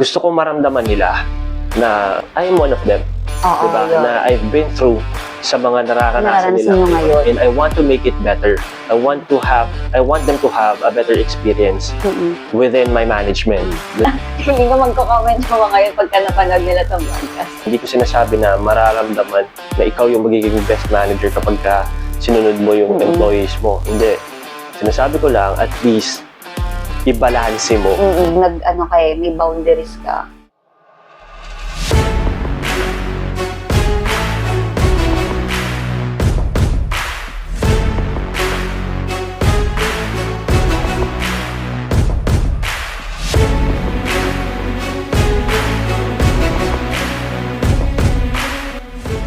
Gusto ko maramdaman nila na I'm one of them. Oo, Diba? yun. Na I've been through sa mga nararanasan nila. nyo ngayon. And I want to make it better. I want them to have a better experience within my management. Hindi ko magko-comment sa mga ngayon pagka napanood nila itong podcast. Hindi ko sinasabi na mararamdaman na ikaw yung magiging best manager kapag ka sinunod mo yung employees mo. Hindi. Sinasabi ko lang, at least, ibalanse mo. May boundaries ka.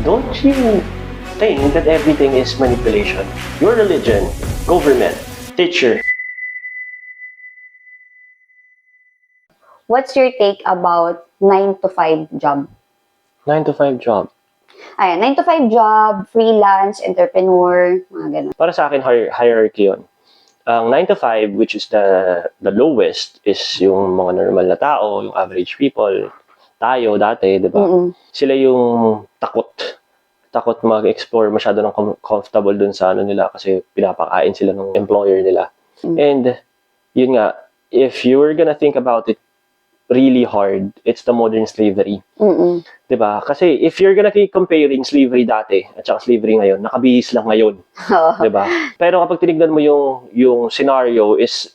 Don't you think that everything is manipulation? Your religion, government, teacher. What's your take about 9 to 5 job? 9 to 5 job. Ayan, 9 to 5 job, freelance, entrepreneur, mga ganun. Para sa akin, hierarchy yun. Ang 9 to 5, which is the lowest, is yung mga normal na tao, yung average people, tayo dati, di ba? Sila yung takot mag-explore masyado ng comfortable dun sa ano nila kasi pinapakain sila ng employer nila. And yun nga, if you're gonna think about it really hard, it's the modern slavery. Diba? Kasi if you're gonna keep comparing slavery dati at saka slavery ngayon, nakabihis lang ngayon. Diba? Pero kapag tinignan mo yung scenario, it's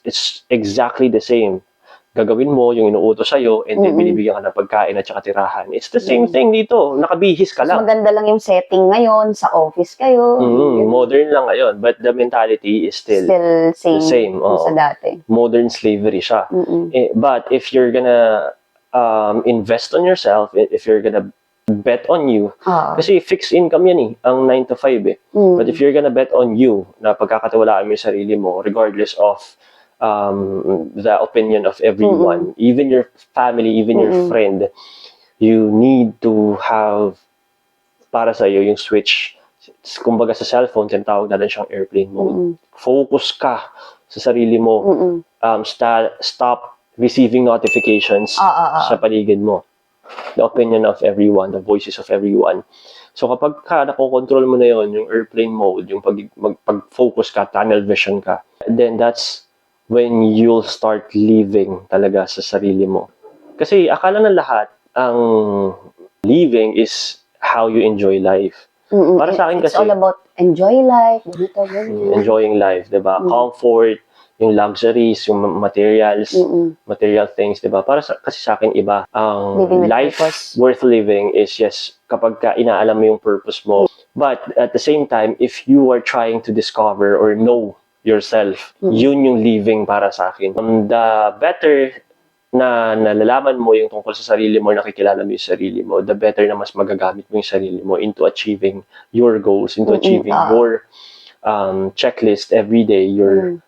exactly the same. Gagawin mo yung inuutos sa'yo and then binibigyan ka ng pagkain at saka tirahan. It's the same thing dito. Nakabihis ka lang. Maganda lang yung setting ngayon, sa office kayo. Modern lang ngayon, but the mentality is still same. the same. Sa dati. Modern slavery siya. But if you're gonna invest on yourself, if you're gonna bet on you, kasi fixed income yan ang 9 to 5 But if you're gonna bet on you, na pagkakatiwalaan mo yung sarili mo, regardless of the opinion of everyone, even your family, even your friend, you need to have para sa iyo yung switch. Kumbaga sa cellphone, tinatawag natin siyang airplane mode. Focus ka sa sarili mo. Stop receiving notifications sa paligid mo. The opinion of everyone, the voices of everyone. So kapag nakokontrol mo na yon, yung airplane mode, yung pag-focus ka, tunnel vision ka, then that's when you'll start living talaga sa sarili mo. Kasi akala ng lahat, ang living is how you enjoy life. Para sa akin kasi, it's all about enjoy life, enjoying life, diba? Comfort, yung luxuries, yung materials, material things, diba? Kasi sa akin iba, ang life worth living is kapag inaalam mo yung purpose mo. But at the same time, if you are trying to discover or know yourself, yun yung living para sa akin. The better na nalalaman mo yung tungkol sa sarili mo, nakikilala mo yung sarili mo, the better na mas magagamit mo yung sarili mo into achieving your goals, into achieving your checklist every day, your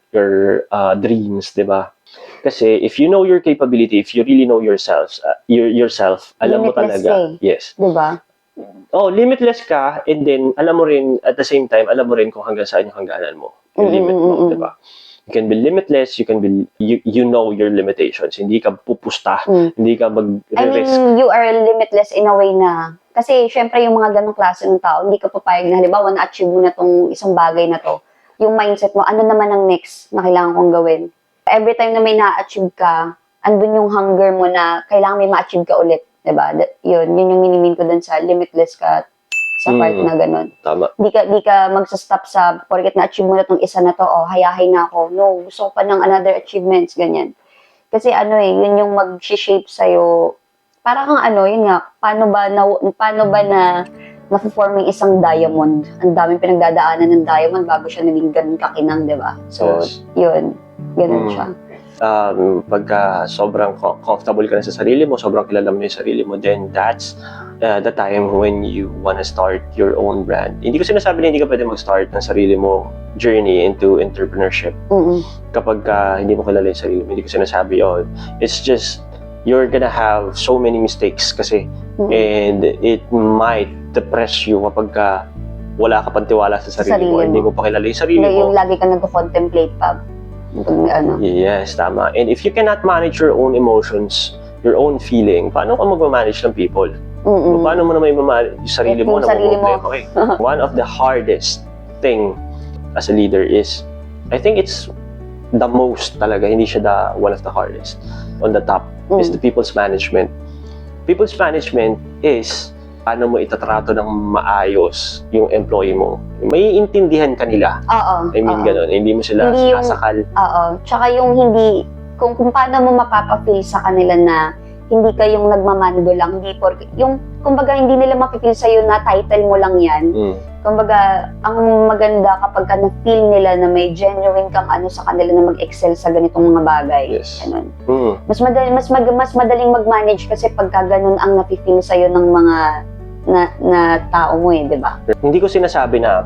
dreams, diba? Kasi if you know your capability, if you really know yourself, alam mo talaga. Yes. Diba? Limitless ka, and then alam mo rin, at the same time, alam mo rin kung hanggang saan yung hangganan mo. Yung limit mo, diba? You can be limitless, you know your limitations. Hindi ka pupusta, hindi ka mag-risk. I mean, you are limitless in a way na, kasi syempre yung mga ganong klase ng tao, hindi ka papayag na halimbawa na-achieve mo na tong isang bagay na to. Yung mindset mo, ano naman ang next na kailangan kong gawin? Every time na may na-achieve ka, andun yung hunger mo na kailangan may ma-achieve ka ulit. Diba? Yun yung minimin ko dun sa limitless ka sa part na ganun. Tama. Di ka magsastop sa porket na-achieve mo na tong isa na to, hayahay na ako. No, gusto ko pa ng another achievements, ganyan. Kasi yun yung mag-shape sa'yo. Para kang yun nga, paano ba na na-forming isang diamond? Ang daming pinagdadaanan ng diamond bago siya naging ganun kakinang, diba? So, yun. Ganun siya. Pagka sobrang comfortable ka na sa sarili mo, sobrang kilala mo yung sarili mo, then that's the time when you wanna start your own brand. Hindi ko sinasabi na hindi ka pwede mag-start ng sarili mo journey into entrepreneurship. Kapag hindi mo kilala yung sarili mo, hindi ko sinasabi yun. It's just, you're gonna have so many mistakes kasi, and it might depress you kapag wala ka pang tiwala sa sarili mo. Hindi mo pa kilala yung sarili mo. Yung lagi ka nag-contemplate pa. Yes, tama. And if you cannot manage your own emotions, your own feeling, paano ka magmamanage ng people? Paano mo na may mamanage yung sarili mo na problema? Okay. One of the hardest thing as a leader is, I think it's the most talaga, hindi siya one of the hardest. On the top is the people's management. People's management is paano mo itatrato ng maayos yung employee mo. May intindihan ka nila. Oo. I mean, ganun. Hindi mo sila sasakal. Oo. Tsaka yung hindi, kung paano mo mapapafeel sa kanila na hindi kayong nagmamando lang, hindi yung, kumbaga, hindi nila mapipil sa'yo na title mo lang yan. Kumbaga, ang maganda kapag ka na-feel nila na may genuine kang ano sa kanila na mag-excel sa ganitong mga bagay. Yes. Ganun. Mas madaling mag-manage kasi pagka ganun ang napipil sa'yo ng mga na tao mo di ba? Hindi ko sinasabi na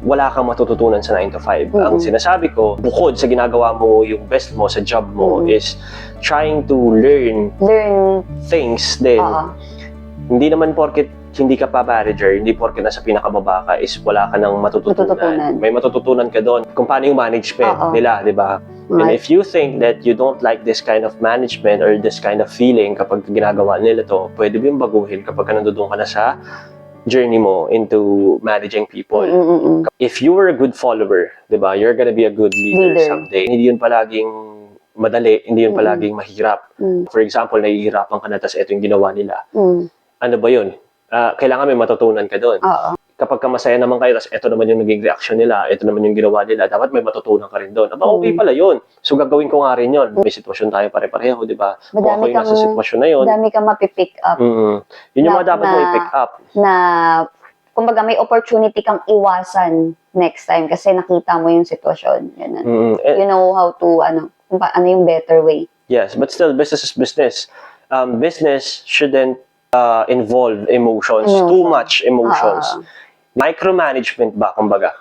wala kang matututunan sa 9 to 5. Ang sinasabi ko, bukod sa ginagawa mo yung best mo sa job mo, is trying to learn things din. Hindi naman porket hindi ka pa manager, hindi porket nasa pinakababa ka is wala ka nang matututunan. May matututunan ka doon kung paano yung management nila, di ba? And if you think that you don't like this kind of management or this kind of feeling kapag ginagawa nila to, pwede mo yung baguhin kapag nandoon ka na sa journey mo into managing people. If you were a good follower, di ba, you're gonna be a good leader someday. Hindi yun palaging madali, hindi yun palaging mahirap. For example, nahihirapan ka na, tas ito yung ginawa nila. Ano ba yun? Kailangan may matutunan ka doon. Kapag ka masaya naman kayo, tas ito naman yung naging reaction nila, ito naman yung ginawa nila, dapat may matutunan ka rin doon. Aba, okay pala yun. So, gagawin ko nga rin yun. May sitwasyon tayo pare-pareho, di ba? Kung ako yung nasa sitwasyon na yun. Madami kang mapipick up. Yun yung dapat mo i-pick up. Na, kumbaga, may opportunity kang iwasan next time kasi nakita mo yung sitwasyon. You know how to, ano yung better way. Yes, but still, business is business. Business shouldn't involve emotions, too much emotions. Micromanagement ba, kumbaga,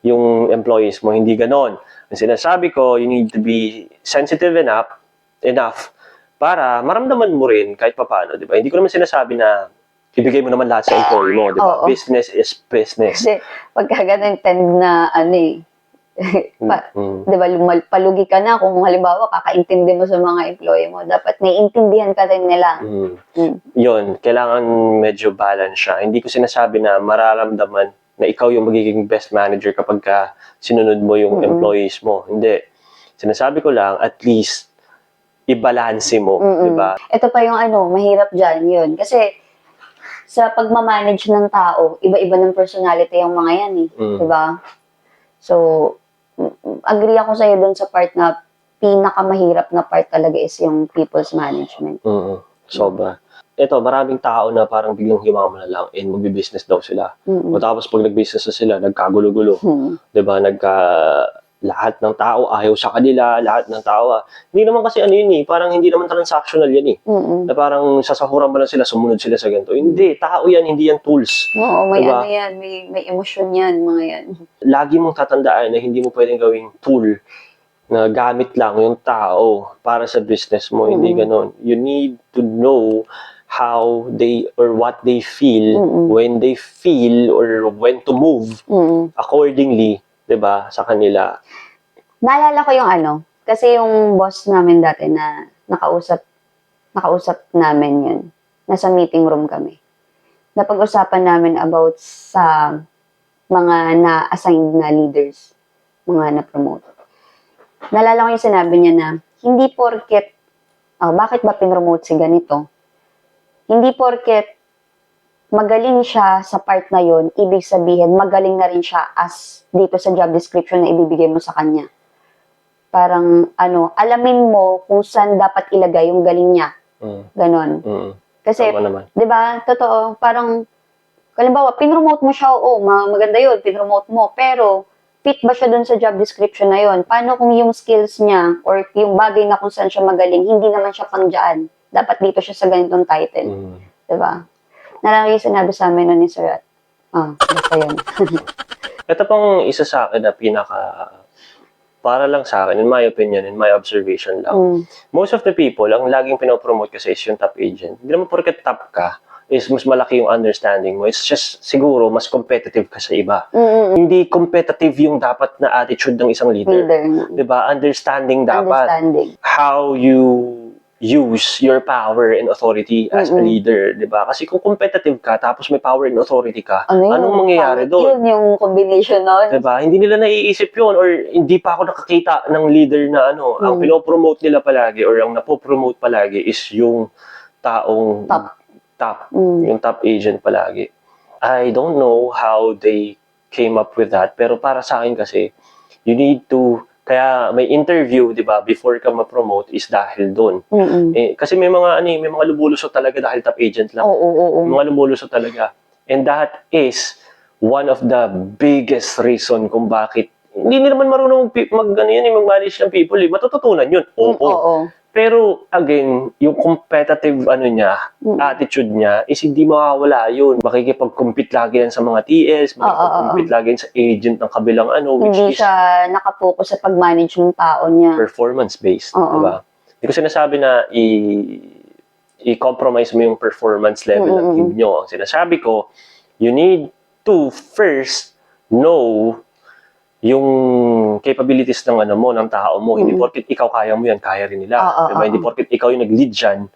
yung employees mo, hindi ganon. Ang sinasabi ko, you need to be sensitive enough para maramdaman mo rin kahit papaano, di ba? Hindi ko naman sinasabi na ibigay mo naman lahat sa employee mo, di ba? Business is business. Kasi pagka ganun tend na, di ba, palugi ka na kung halimbawa kakaintindi mo sa mga employee mo. Dapat naiintindihan ka rin nila. Yun, kailangan medyo balance siya. Hindi ko sinasabi na mararamdaman na ikaw yung magiging best manager kapag ka sinunod mo yung employees mo. Hindi. Sinasabi ko lang, at least, i-balance mo, di ba? Ito pa yung mahirap dyan, yun. Kasi, sa pagmamanage ng tao, iba-iba ng personality yung mga yan, di ba? So, agree ako sa'yo dun sa part na pinakamahirap na part talaga is yung people's management. Sobra. Ito, maraming tao na parang biglang yumaman na lang and magbi-business daw sila. O tapos pag nag-business na sila, nagkagulo-gulo. Diba? Lahat ng tao ayaw sa kanila, lahat ng tao. Hindi naman kasi parang hindi naman transactional yan Na parang sasahuran ba lang sila, sumunod sila sa ganito. Hindi, tao yan, hindi yan tools. Oo, may diba? Yan, may emosyon yan, mga yan. Lagi mong tatandaan na hindi mo pwedeng gawing tool na gamit lang yung tao para sa business mo. Hindi ganon. You need to know how they or what they feel when they feel or when to move accordingly, 'di ba, sa kanila. Naalala ko yung kasi yung boss namin dati na nakausap namin yun. Nasa meeting room kami. Napag-usapan namin about sa mga na-assigned na leaders, mga na-promote. Naalala ko yung sinabi niya na, hindi porket, bakit ba pinromote si ganito? Hindi porket magaling siya sa part na yon, ibig sabihin, magaling na rin siya as dito sa job description na ibibigay mo sa kanya. Parang, alamin mo kung saan dapat ilagay yung galing niya. Ganon. Kasi, di ba, totoo, parang, halimbawa, pinromote mo siya, maganda yun, pinromote mo, pero, fit ba siya dun sa job description na yon? Paano kung yung skills niya, or yung bagay na kung saan siya magaling, hindi naman siya pang dyan? Dapat dito siya sa ganitong title. Di ba? Nalala yung sinabi sa amin nun ni Sir. Basta yun. Ito pang isa sa akin na para lang sa akin, in my opinion, in my observation lang. Most of the people, ang laging pinopromote kasi is yung top agent. Hindi naman porket top ka, is mas malaki yung understanding mo. It's just, siguro, mas competitive ka sa iba. Hindi competitive yung dapat na attitude ng isang leader. Diba? Understanding dapat. How you use your power and authority as a leader, di ba? Kasi kung competitive ka, tapos may power and authority ka, anong mangyayari doon? Yun yung combination nun. Di ba? Hindi nila naiisip yun, or hindi pa ako nakakita ng leader na ang pinopromote nila palagi or ang napopromote palagi is yung taong top, yung top agent palagi. I don't know how they came up with that, pero para sa akin kasi, you need to, kaya may interview, di ba, before ka ma-promote is dahil doon. Kasi may mga lumulusot talaga dahil top agent lang. Mga lumulusot talaga. And that is one of the biggest reason kung bakit hindi naman marunong mag-manage ng people. Matututunan yun. Oo. Pero again, yung competitive attitude niya is hindi mawawala yun. Makikipag-compete lagi yan sa mga TS, makikipag-compete lagi yan sa agent ng kabilang which hindi is siya nakapokus sa pag-manage ng tao niya. Performance-based, diba? Hindi ko sinasabi na i-compromise mo yung performance level ng team nyo. Ang sinasabi ko, you need to first know yung capabilities ng ng tao mo. Hindi porket ikaw kaya mo yan, kaya rin nila. Diba? Hindi porket ikaw yung nag-lead dyan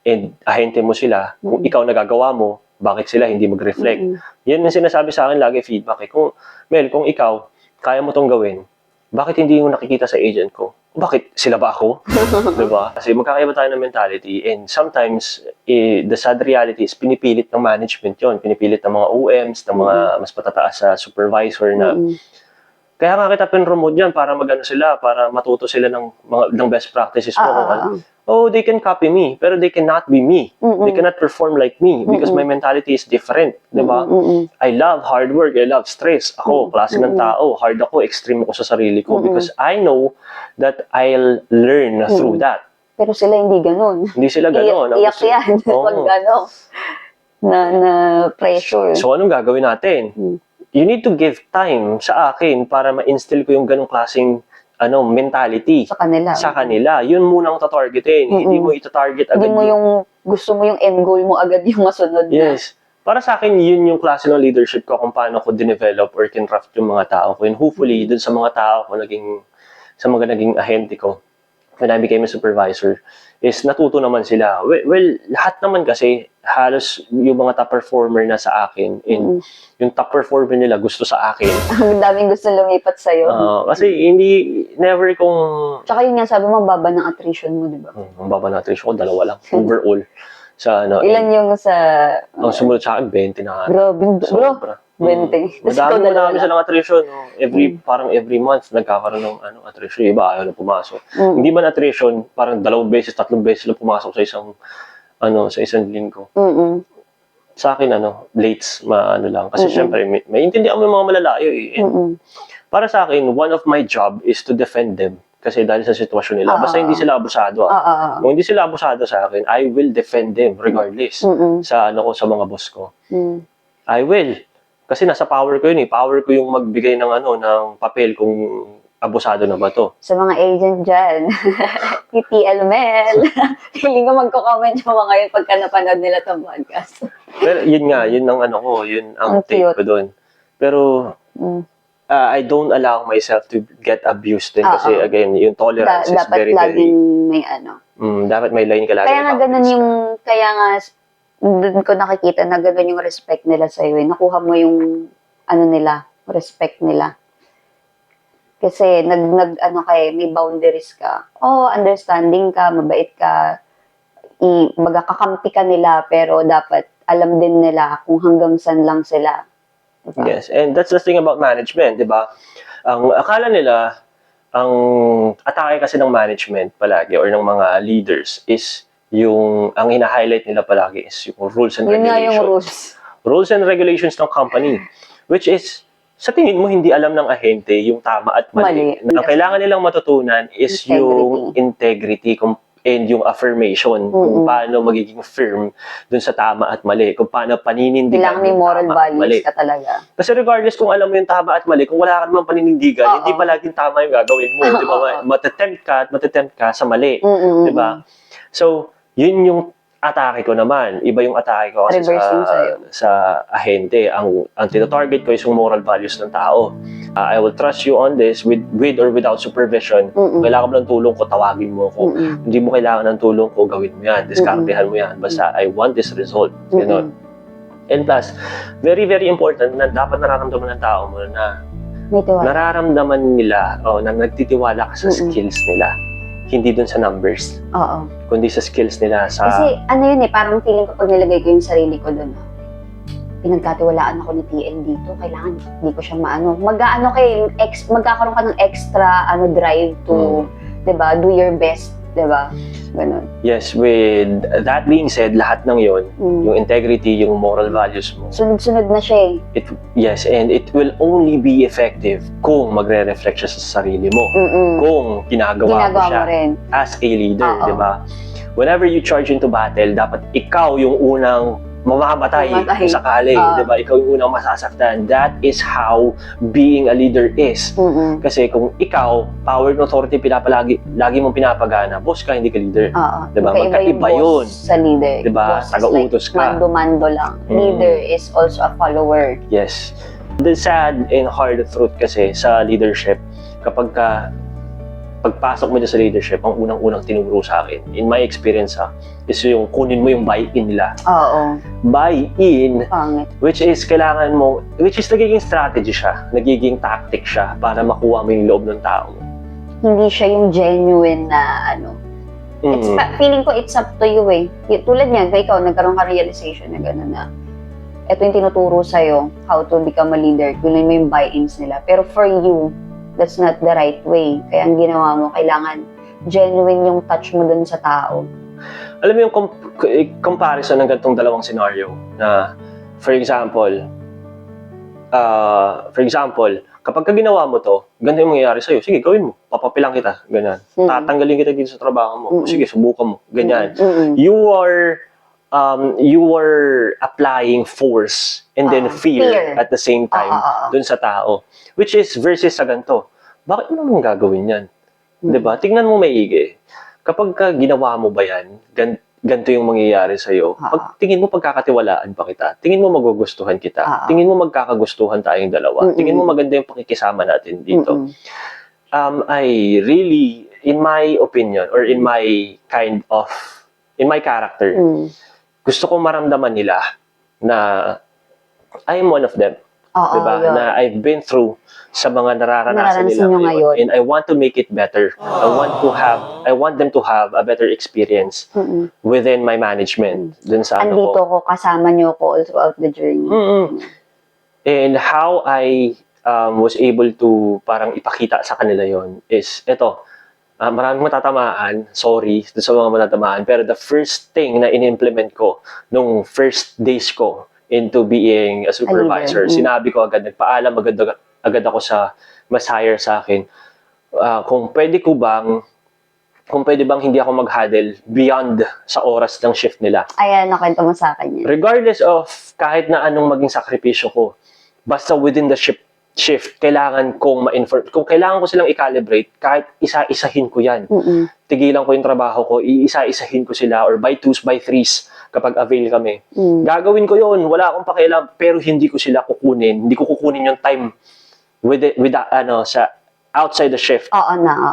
and ahente mo sila. Kung ikaw nagagawa mo, bakit sila hindi mag-reflect? Yan yung sinasabi sa akin lagi feedback. Kung ikaw, kaya mo tong gawin, bakit hindi mo nakikita sa agent ko? Bakit? Sila ba ako? Diba? Kasi magkakaiba tayo ng mentality and sometimes, the sad reality is pinipilit ng management yon, pinipilit ng mga OMs, ng mga mas patataas sa supervisor na kaya nga kita pinromote yan para sila, para matuto sila ng best practices mo. They can copy me, pero they cannot be me. They cannot perform like me because my mentality is different. Diba? I love hard work, I love stress. Ako, klase ng tao, hard ako, extreme ako sa sarili ko because I know that I'll learn through that. Pero sila hindi ganun. Hindi sila ganun. Iyak yan pag na pressure. So anong gagawin natin? You need to give time sa akin para ma-instill ko yung ganong klaseng mentality sa kanila. Yun muna ang tatargetin. Hindi mo ita-target agad. Hindi mo gusto mo yung end goal mo agad yung masunod na. Yes. Para sa akin, yun yung klase ng leadership ko kung paano ko dinevelop or kinraft yung mga tao ko. And hopefully, dun sa mga tao ko, sa mga naging ahente ko, when I became a supervisor, is natuto naman sila. Well, lahat naman kasi, halos yung mga top performer na sa akin, and yung top performer nila gusto sa akin. Ang daming gusto lumipat sa'yo. Kasi never kong... Tsaka yun nga, sabi mo, ang baba ng attrition mo, di ba? Ang baba ng attrition ko, 2 lang. Overall. Sa Ilan yung sa... Ang sumunod sa akin, 20 na. Grabe, Sobra. 20. Madami silang attrition. Parang every month, nagkakaroon ng attrition. Iba, ayaw na pumasok. Hindi man attrition, parang 2 beses, 3 beses lang pumasok sa isang linggo. Sa akin, lates, lang. Kasi syempre, may intindihan mo yung mga malalayo eh. Para sa akin, one of my job is to defend them. Kasi dahil sa sitwasyon nila. Basta hindi sila abusado. Kung hindi sila abusado sa akin, I will defend them regardless sa sa mga boss ko. I will. Kasi nasa power ko yun eh. Power ko yung magbigay ng ng papel kung abusado na ba to. Sa mga agent dyan, PTL Mel, hindi ko magko-comment yung mga yun pagka napanood nila itong podcast. Pero yun nga, yun ang yun ang take ko doon. Pero I don't allow myself to get abused din kasi again, yung tolerance is very, very... Dapat laging may dapat may line ka lagi. Kaya nga ganun kaya nga doon ko nakikita na ganun yung respect nila sa'yo eh. Nakuha mo yung respect nila. Kasi may boundaries ka. Understanding ka, mabait ka, magkakampi ka nila, pero dapat alam din nila kung hanggang saan lang sila. Diba? Yes, and that's the thing about management, di ba? Ang akala nila, ang atake kasi ng management palagi or ng mga leaders is ang hina-highlight nila palagi is yung rules and regulations. Yun nga yung rules. Rules and regulations ng company, which is sa tingin mo, hindi alam ng ahente yung tama at mali. Ang kailangan nilang matutunan is yung integrity and yung affirmation kung paano magiging firm dun sa tama at mali. Kung paano paninindigan kailangan may moral values ka talaga. Kasi regardless kung alam mo yung tama at mali, kung wala ka naman paninindigan, hindi palaging tama yung gagawin mo. Di ba? Matetempt ka sa mali. Di ba? So, yun yung atake ko naman. Iba yung atake ko kasi Reverse yung sa'yo. sa ahente. Ang tinatarget ko is yung moral values ng tao. I will trust you on this with or without supervision. Kailangan mo ng tulong ko, tawagin mo ako. Hindi mo kailangan ng tulong ko, gawin mo yan. Diskartehan mo yan. Basta I want this result. Ganon. And plus, very, very important na dapat nararamdaman ng tao mo na May tiwala. nararamdaman nila na nagtitiwala ka sa skills nila. Hindi dun sa numbers. Oo. Kundi sa skills nila. Kasi ano yun parang feeling ko pag nilagay ko yung sarili ko dun, pinagkatiwalaan ako ni TL dito, kailangan hindi ko siya maano. Magkakaroon ka ng extra drive to, 'di ba? Do your best, 'di ba? Ganun. Yes, with that being said, lahat ng yon, yung integrity, yung moral values mo. Sunod-sunod na siya Yes, and it will only be effective kung magre-reflect siya sa sarili mo. Kung ginagawa mo siya mo rin. as a leader, 'di ba? Whenever you charge into battle, dapat ikaw yung unang mamamatay kung sakali, 'di ba? Ikaw yung unang masasaktan. That is how being a leader is. Kasi kung ikaw, power and authority lagi mong pinapagana, boss ka, hindi ka leader. 'Di ba? Magkaiba 'yun Sa leader. 'Di ba? Taga-utos ka. Mando-mando lang. Leader is also a follower. Yes. The sad and hard truth kasi sa leadership, kapag pagpasok mo dyan sa leadership, ang unang-unang tinuro sa akin, in my experience is yung kunin mo yung buy-in nila. Oo. Buy-in, Pangit. which is nagiging strategy siya, nagiging tactic siya para makuha mo yung loob ng tao. Hindi siya yung genuine na feeling ko it's up to you Tulad niyan, kaya ikaw, nagkaroon ka realization na gano'n na ito yung tinuturo sa'yo, how to become a leader, kunin mo yung buy-ins nila. Pero for you, that's not the right way. Kaya ang ginawa mo, kailangan genuine yung touch mo dun sa tao. Alam mo yung comparison ng ganitong dalawang scenario na, for example, kapag ginawa mo to, ganito yung mangyayari sa'yo, sige, gawin mo, papapilang kita, ganyan. Tatanggalin kita dito sa trabaho mo, sige, subukan mo, ganyan. You are applying force and then fear at the same time dun sa tao. Which is versus sa ganito. Bakit mo naman gagawin yan? Diba? Tingnan mo maigi. Kapag ginawa mo ba yan, ganito yung mangyayari sa'yo. Pag tingin mo pagkakatiwalaan pa kita, tingin mo magugustuhan kita, tingin mo magkakagustuhan tayong dalawa, tingin mo maganda yung pakikisama natin dito. I really, in my opinion, or in my character, gusto kong maramdaman nila na I am one of them. Diba? Yun. Na I've been through sa mga nararanasan nila ngayon. And I want to make it better. I want them to have a better experience within my management. Dun sa Andito ko, kasama niyo ko all throughout the journey. And how I was able to parang ipakita sa kanila yon is, maraming matatamaan, sorry sa mga matatamaan, pero the first thing na in-implement ko nung first days ko into being a supervisor, sinabi ko agad, nagpaalam agad ako sa mas higher sa akin, kung pwede bang hindi ako mag-huddle beyond sa oras ng shift nila. Ayan, nakwento mo sa akin yan. Regardless of kahit na anong maging sakripisyo ko, basta within the shift, kailangan kong ma-inform. Kung kailangan ko silang i-calibrate, kahit isa-isahin ko yan. Tigilan ko yung trabaho ko, iisa-isahin ko sila, or by twos, by threes, kapag avail kami. Gagawin ko yun, wala akong pakialam, pero hindi ko sila kukunin. Hindi ko kukunin yung time sa outside the shift.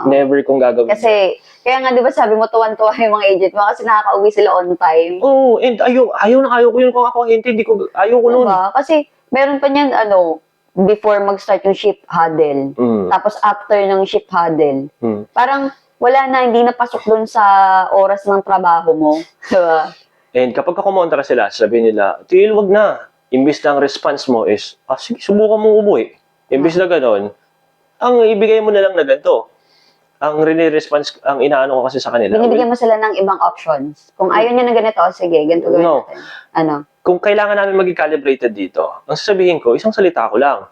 Never kong gagawin. Kasi, kaya nga, di ba sabi mo, tuwan-tuwa yung mga agent mo kasi nakaka-uwi sila on time. Oo, and ayaw ko yun kung ako, ayaw ko nun. Diba? Kasi, meron pa niyan, before mag-start yung shift huddle. Tapos after ng shift huddle. Parang wala na, hindi na pasok dun sa oras ng trabaho mo. Diba? And kapag kumontra sila, sabihin nila, Til, wag na. Imbis na ang response mo is, sige, subukan mo umuwi. Imbis na ganon, ang ibigay mo na lang na ganito. Ang response, ang inaano ko kasi sa kanila. Binibigyan mo sila ng ibang options. Kung ayaw niya na ganito, sige, ganito gawin natin. Kung kailangan namin maging calibrated dito, ang sasabihin ko, isang salita ko lang.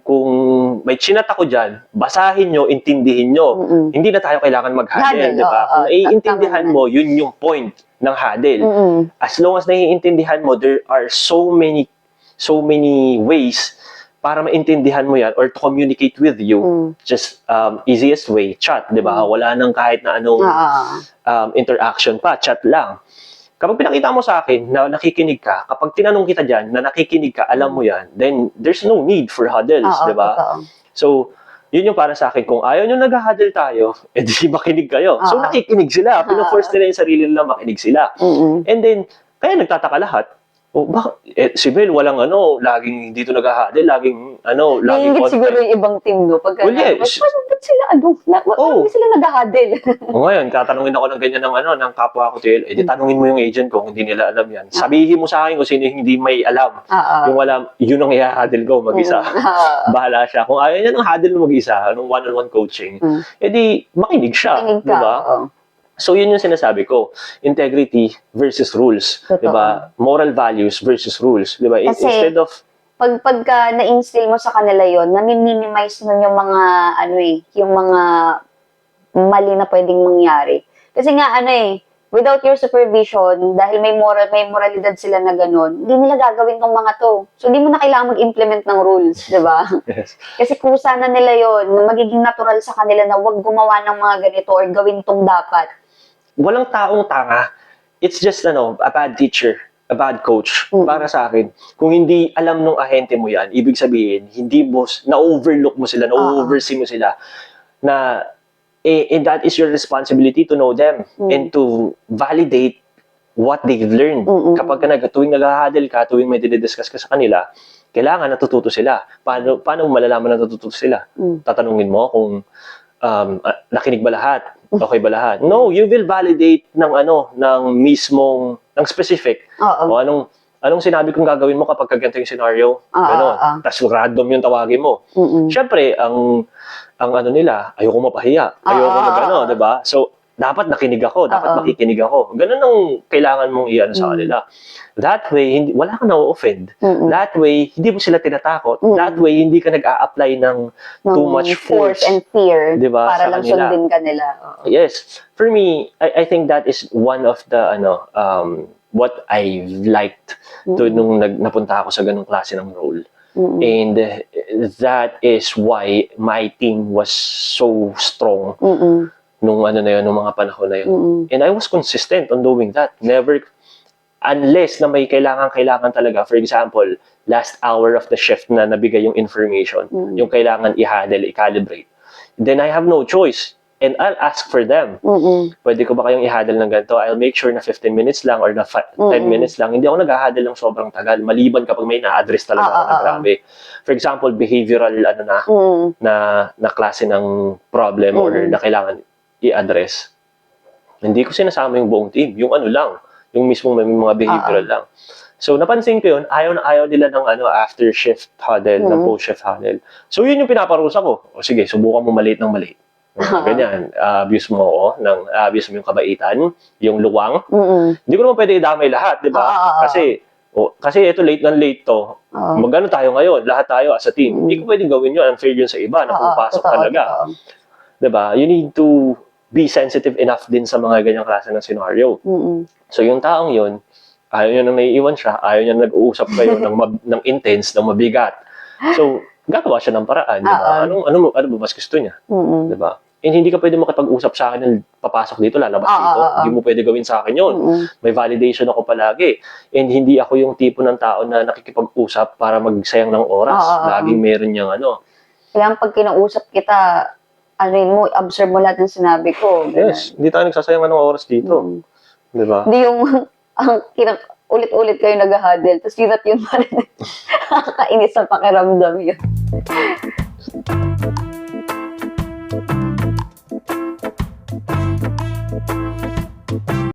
Kung may chinat ako dyan, basahin nyo, intindihin nyo. Hindi na tayo kailangan mag-huddle, di ba? Kung naiintindihan mo, yun yung point ng huddle. As long as naiintindihan mo, there are so many ways para maintindihan mo yan or to communicate with you. Just easiest way, chat, di ba? Wala nang kahit na anong interaction pa, chat lang. kapag pinakita mo sa akin na nakikinig ka, kapag tinanong kita dyan na nakikinig ka, alam mo yan, then there's no need for huddles, di ba? So, yun yung para sa akin. Kung ayaw nyo nag-huddle tayo, edi makinig kayo. So, nakikinig sila. Pino-force nila yung sarili nila makinig sila. And then, kaya nagtataka lahat. O, si Mel, walang laging dito nag-huddle, laging Naiingit siguro yung ibang team, no? Pagka, well, yes. Ba't sila, hindi sila nag-huddle? O ngayon, tatanungin ako ng ganyan ng kapwa ko, TL, edi tanungin mo yung agent ko kung hindi nila alam yan. Sabihin mo sa akin kung sino hindi may alam. Yung alam, yun ang i-huddle ko mag-isa. Bahala siya. Kung ayaw niya ng huddle mag-isa, ng one-on-one coaching, edi makinig siya. Diba? So, yun yung sinasabi ko. Integrity versus rules. Diba? Moral values versus rules. Diba? Kasi, instead of... Pagka na-instill mo sa kanila yon, nami-minimize nun yung mga, yung mga mali na pwedeng mangyari. Kasi nga, without your supervision, dahil may moralidad sila na ganun, hindi nila gagawin tong mga to. So, hindi mo na kailangan mag-implement ng rules, di ba? Yes. Kasi kusa na nila yon, magiging natural sa kanila na wag gumawa ng mga ganito or gawin tong dapat. Walang taong tanga. It's just, a bad teacher, a bad coach. Para sa akin, kung hindi alam nung ahente mo yan, ibig sabihin, hindi mo, na-overlook mo sila, na-oversee mo sila, na, and that is your responsibility to know them and to validate what they've learned. Kapag tuwing nag-huddle ka, tuwing may dinidiscuss ka sa kanila, kailangan natututo sila. Paano malalaman na natututo sila? Tatanungin mo kung nakinig ba lahat? Okay ba lahat? No, you will validate ng ng specific. O anong sinabi kong gagawin mo kapag ganito yung scenario? Ganon. Tapos random yung tawagin mo. Siyempre, ang nila, ayoko mapahiya. Ayoko na gano'n, di ba? So, dapat nakinig ako, dapat makikinig ako. Ganun ang kailangan mong iyan sa kanila. That way, wala ka na-offend. That way, hindi mo sila tinatakot. That way, hindi ka nag-a-apply ng too much force and fear, diba, para lang sundin ka nila. Yes. For me, I think that is one of the, what I liked nung napunta ako sa ganung klase ng role. And that is why my team was so strong nung nung mga panahon na yun. And I was consistent on doing that. Never, unless na may kailangan talaga. For example, last hour of the shift na nabigay yung information, yung kailangan i-handle, i-calibrate. Then I have no choice. And I'll ask for them. Pwede ko ba kayong i-handle ng ganito? I'll make sure na 15 minutes lang or na 10 minutes lang. Hindi ako nag-handle ng sobrang tagal. Maliban kapag may na-address talaga ako na grabe. For example, behavioral na klase ng problem or na kailangan i-address. Hindi ko sinasama yung buong team. Yung lang. Yung mismong may mga behavioral lang. So, napansin ko yun, ayaw na ayaw nila ng after shift huddle, ng post-shift huddle. So, yun yung pinaparusa ko. O sige, subukan mo maliit ng maliit. Ganyan, abuse mo abuse mo yung kabaitan, yung luwang. Hindi ko naman pwede idamay lahat, di ba? Kasi ito late to. Magano tayo ngayon, lahat tayo as a team. Hindi ko pwedeng gawin yun, unfair yun sa iba na pumapasok talaga. Di ba? You need to be sensitive enough din sa mga ganyang klase ng scenario. So yung taong yun, ayaw niya na naiiwan siya, ayaw niya nag-uusap kayo ng intense, ng mabigat. So, gagawa siya ng paraan, di ba? Ano ba mas gusto niya? Di ba? And hindi ka pwede makipag-usap sa akin na papasok dito, lalabas dito. Hindi mo pwede gawin sa akin yun. May validation ako palagi. And hindi ako yung tipo ng tao na nakikipag-usap para magsayang ng oras. Laging meron niyang Kaya pag kinausap kita, mo, observe mo lahat ng sinabi ko. Yes, hindi tayo nagsasayang ng oras dito. Di ba? Hindi yung ulit-ulit kayo nag-huddle, tapos yun at yun pa rin. Nakakainis ang pakiramdam yun.